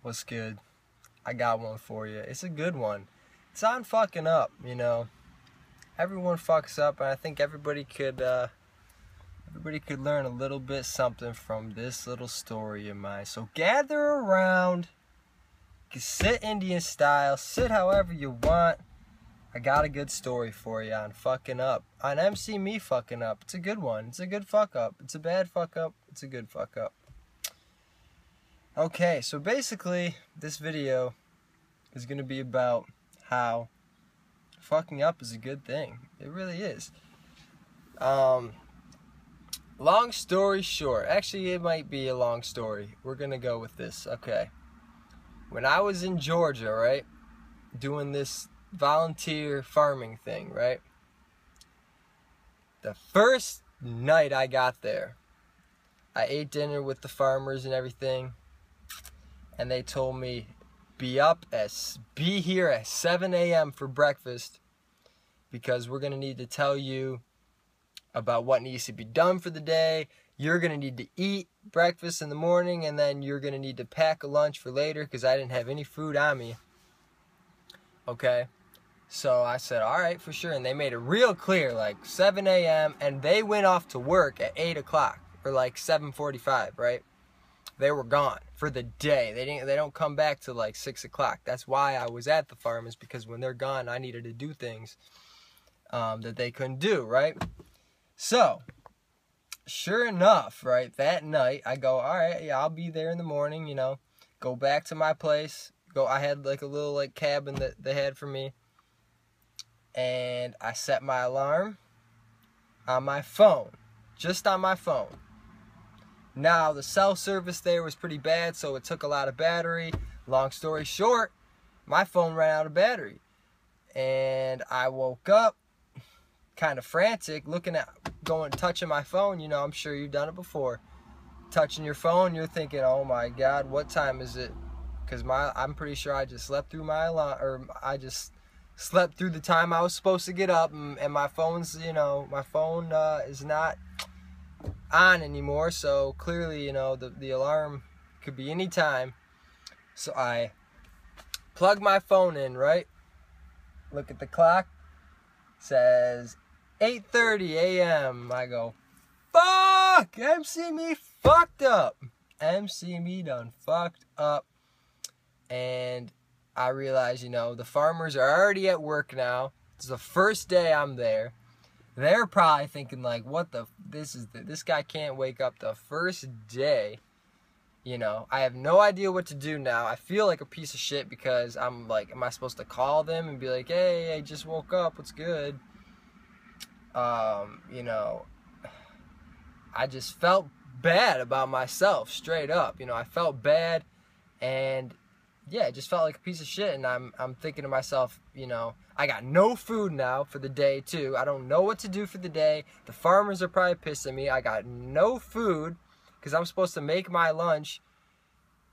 What's good? I got one for you. It's a good one. It's on fucking up, you know. Everyone fucks up, and I think everybody could learn a little bit something from this little story of mine. So gather around, sit Indian style, sit however you want. I got a good story for you on fucking up. On MC Me fucking up. It's a good one. It's a good fuck up. It's a bad fuck up. It's a good fuck up. Okay, so basically, this video is going to be about how fucking up is a good thing. It really is. Long story short. Actually, it might be a long story. We're going to go with this. Okay. When I was in Georgia, right, doing this volunteer farming thing, right, the first night I got there, I ate dinner with the farmers and everything, and they told me, be here at 7 a.m. for breakfast, because we're going to need to tell you about what needs to be done for the day. You're going to need to eat breakfast in the morning, and then you're going to need to pack a lunch for later, because I didn't have any food on me. Okay? So I said, all right, for sure. And they made it real clear, like 7 a.m., and they went off to work at 8 o'clock, or like 7:45, right? They were gone for the day. They don't come back till like 6 o'clock. That's why I was at the farm, is because when they're gone, I needed to do things that they couldn't do, right? So, sure enough, right, that night, I go, all right, yeah, I'll be there in the morning, you know, go back to my place. I had like a little like cabin that they had for me. And I set my alarm on my phone, just on my phone. Now, the cell service there was pretty bad, so it took a lot of battery. Long story short, my phone ran out of battery. And I woke up kind of frantic, touching my phone. You know, I'm sure you've done it before. Touching your phone, you're thinking, oh my God, what time is it? Because I'm pretty sure I just slept through my alarm, or I just slept through the time I was supposed to get up, and my phone's, you know, my phone is not on anymore, so clearly, you know, the alarm could be any time. So I plug my phone in, right? Look at the clock. It says 8:30 a.m. I go, fuck! MC Me fucked up. MC Me done fucked up. And I realize, you know, the farmers are already at work now. It's the first day I'm there. They're probably thinking like, this guy can't wake up the first day. You know, I have no idea what to do now. I feel like a piece of shit, because I'm like, am I supposed to call them and be like, hey, I just woke up, what's good? You know, I just felt bad about myself, straight up. You know, I felt bad, and yeah, it just felt like a piece of shit. And I'm thinking to myself, you know, I got no food now for the day too. I don't know what to do for the day. The farmers are probably pissed at me. I got no food, because I'm supposed to make my lunch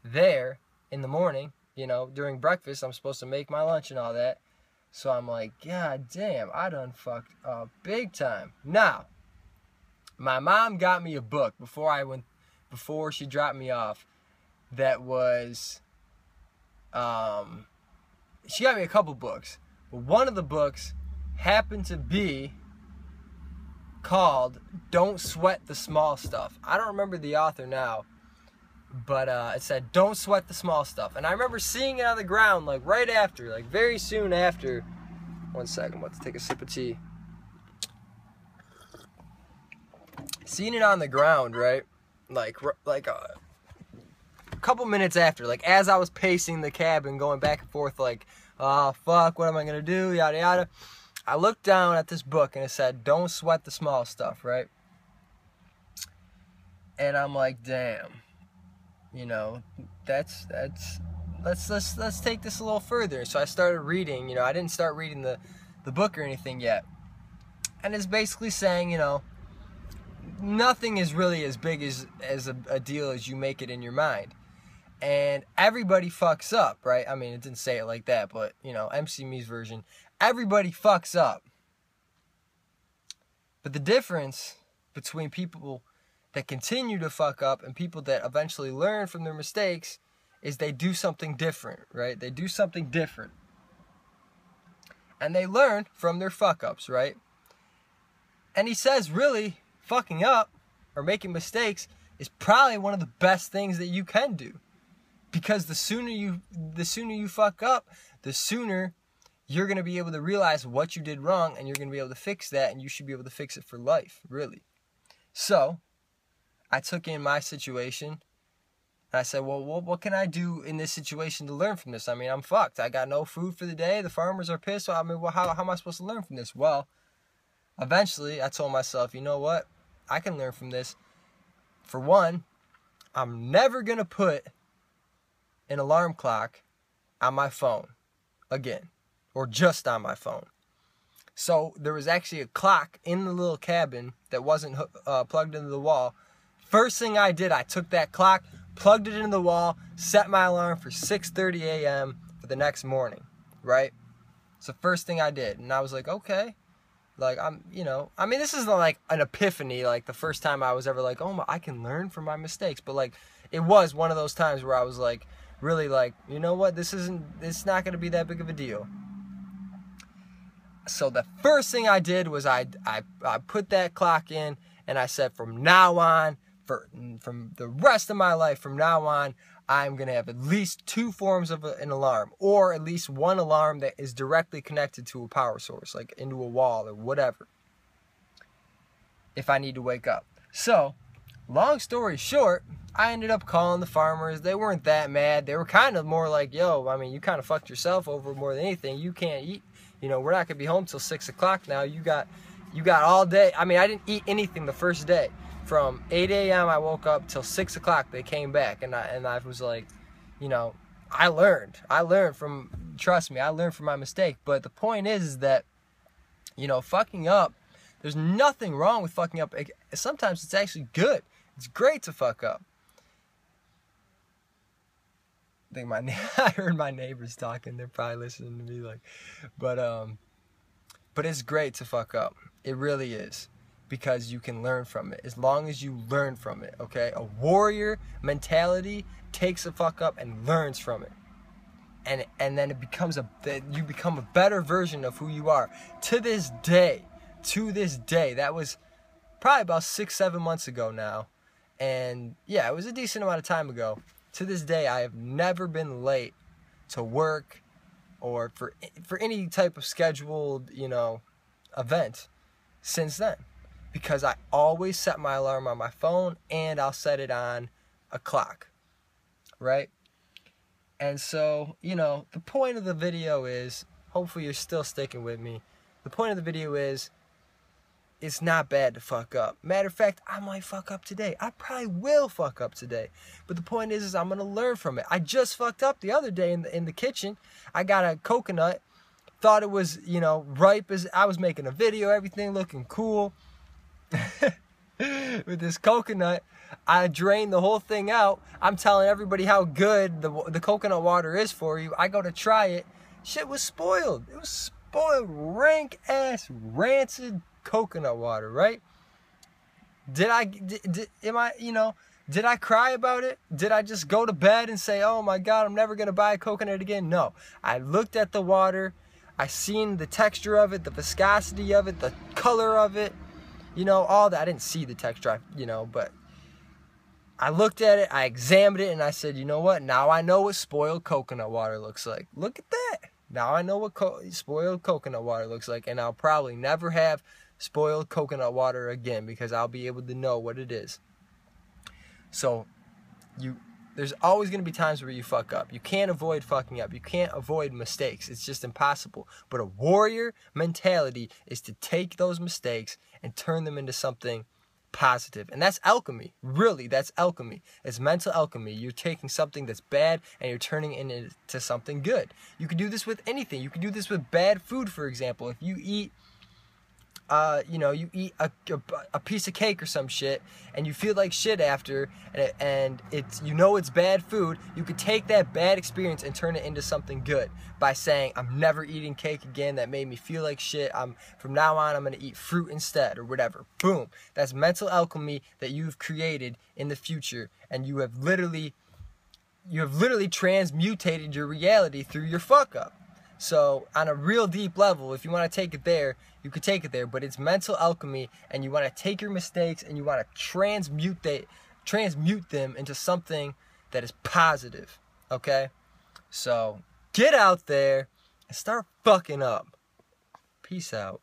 there in the morning. You know, during breakfast, I'm supposed to make my lunch and all that. So I'm like, God damn, I done fucked up big time. Now, my mom got me a book before she dropped me off. That was, she got me a couple books. But one of the books happened to be called Don't Sweat the Small Stuff. I don't remember the author now, but it said Don't Sweat the Small Stuff. And I remember seeing it on the ground, like right after, like very soon after. One second, I'm about to take a sip of tea. Seeing it on the ground, right? Like a couple minutes after, like as I was pacing the cabin, going back and forth, like, oh fuck, what am I gonna do, yada yada, I looked down at this book and it said Don't Sweat the Small Stuff, right? And I'm like, damn, you know, let's take this a little further. So I started reading. You know, I didn't start reading the book or anything yet, and it's basically saying, you know, nothing is really as big as a deal as you make it in your mind. And everybody fucks up, right? I mean, it didn't say it like that, but, you know, MC Me's version, everybody fucks up. But the difference between people that continue to fuck up and people that eventually learn from their mistakes is they do something different, right? They do something different. And they learn from their fuck-ups, right? And he says, really, fucking up or making mistakes is probably one of the best things that you can do. Because the sooner you fuck up, the sooner you're going to be able to realize what you did wrong, and you're going to be able to fix that, and you should be able to fix it for life, really. So, I took in my situation, and I said, well, what can I do in this situation to learn from this? I mean, I'm fucked. I got no food for the day. The farmers are pissed. So, I mean, well, how am I supposed to learn from this? Well, eventually, I told myself, you know what? I can learn from this. For one, I'm never going to put an alarm clock on my phone again, or just on my phone. So there was actually a clock in the little cabin that wasn't plugged into the wall. First thing I did, I took that clock, plugged it into the wall, set my alarm for 6:30 a.m. for the next morning, right? So first thing I did, and I was like, okay, like I mean, this isn't like an epiphany, like the first time I was ever like, oh, I can learn from my mistakes, but like it was one of those times where I was like, really like, you know what, it's not going to be that big of a deal. So the first thing I did was I put that clock in, and I said, from now on, from the rest of my life, from now on, I'm going to have at least 2 forms of an alarm, or at least one alarm that is directly connected to a power source, like into a wall or whatever, if I need to wake up. So, long story short, I ended up calling the farmers. They weren't that mad. They were kind of more like, yo, I mean, you kind of fucked yourself over more than anything. You can't eat. You know, we're not going to be home till 6 o'clock now. You got all day. I mean, I didn't eat anything the first day. From 8 a.m. I woke up till 6 o'clock. They came back, and I was like, you know, I learned from, trust me, I learned from my mistake. But the point is that, you know, fucking up, there's nothing wrong with fucking up. Sometimes it's actually good. It's great to fuck up. I think I heard my neighbors talking. They're probably listening to me, like, but it's great to fuck up. It really is, because you can learn from it as long as you learn from it. Okay, a warrior mentality takes a fuck up and learns from it, and then you become a better version of who you are. To this day, that was probably about 6-7 months ago now, and yeah, it was a decent amount of time ago. To this day, I have never been late to work or for any type of scheduled, you know, event since then, because I always set my alarm on my phone, and I'll set it on a clock, right? And so, you know, the point of the video is, hopefully you're still sticking with me. The point of the video is, it's not bad to fuck up. Matter of fact, I might fuck up today. I probably will fuck up today. But the point is I'm going to learn from it. I just fucked up the other day in the kitchen. I got a coconut. Thought it was, you know, ripe. As I was making a video, everything looking cool. With this coconut, I drained the whole thing out. I'm telling everybody how good the coconut water is for you. I go to try it. Shit was spoiled. It was spoiled. Rank-ass, rancid coconut water, right? Did I cry about it? Did I just go to bed and say, oh my God, I'm never gonna buy a coconut again? No. I looked at the water, I seen the texture of it, the viscosity of it, the color of it, you know, all that. I didn't see the texture, but I looked at it, I examined it, and I said, you know what? Now I know what spoiled coconut water looks like. Look at that. Now I know what spoiled coconut water looks like, and I'll probably never have spoiled coconut water again, because I'll be able to know what it is. So there's always going to be times where you fuck up. You can't avoid fucking up. You can't avoid mistakes. It's just impossible. But a warrior mentality is to take those mistakes and turn them into something positive. And that's alchemy. Really, that's alchemy. It's mental alchemy. You're taking something that's bad and you're turning it into something good. You can do this with anything. You can do this with bad food, for example. If you eat you eat a piece of cake or some shit, and you feel like shit after, and it's, you know, it's bad food, you could take that bad experience and turn it into something good by saying, I'm never eating cake again, that made me feel like shit, from now on I'm going to eat fruit instead, or whatever. Boom. That's mental alchemy that you've created in the future, and you have literally you have literally transmutated your reality through your fuck up. So on a real deep level, if you want to take it there, you could take it there, but it's mental alchemy, and you want to take your mistakes and you want to transmute them into something that is positive, okay? So get out there and start fucking up. Peace out.